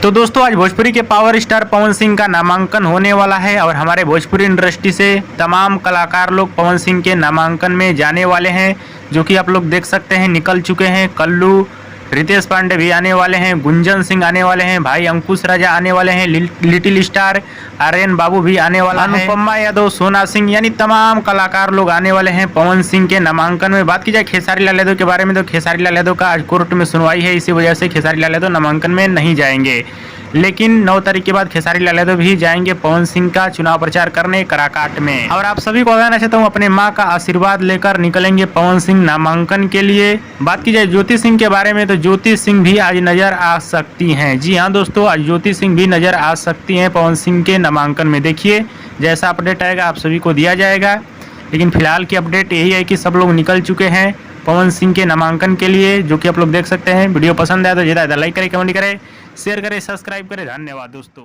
तो दोस्तों आज भोजपुरी के पावर स्टार पवन सिंह का नामांकन होने वाला है और हमारे भोजपुरी इंडस्ट्री से तमाम कलाकार लोग पवन सिंह के नामांकन में जाने वाले हैं, जो कि आप लोग देख सकते हैं निकल चुके हैं। कल्लू, रितेश पांडे भी आने वाले हैं, गुंजन सिंह आने वाले हैं, भाई अंकुश राजा आने वाले हैं, लिटिल स्टार आर्यन बाबू भी आने वाला है, अनुपमा यादव, सोना सिंह, यानी तमाम कलाकार लोग आने वाले हैं पवन सिंह के नामांकन में। बात की जाए खेसारी लाल यादव के बारे में तो खेसारी लाल यादव का आज कोर्ट में सुनवाई है, इसी वजह से खेसारी लाल यादव नामांकन में नहीं जाएंगे। लेकिन 9 तारीख के बाद खेसारी लाल यादव भी जाएंगे पवन सिंह का चुनाव प्रचार करने कराकाट में। और आप सभी को बताना चाहता हूँ, अपने माँ का आशीर्वाद लेकर निकलेंगे पवन सिंह नामांकन के लिए। बात की जाए ज्योति सिंह के बारे में तो ज्योति सिंह भी आज नजर आ सकती हैं। जी हाँ दोस्तों, आज ज्योति सिंह भी नजर आ सकती हैं पवन सिंह के नामांकन में। देखिए जैसा अपडेट आएगा आप सभी को दिया जाएगा, लेकिन फिलहाल की अपडेट यही है कि सब लोग निकल चुके हैं पवन सिंह के नामांकन के लिए, जो कि आप लोग देख सकते हैं। वीडियो पसंद आया तो ज़्यादा लाइक करें, कमेंट करें, शेयर करें, सब्सक्राइब करें। धन्यवाद दोस्तों।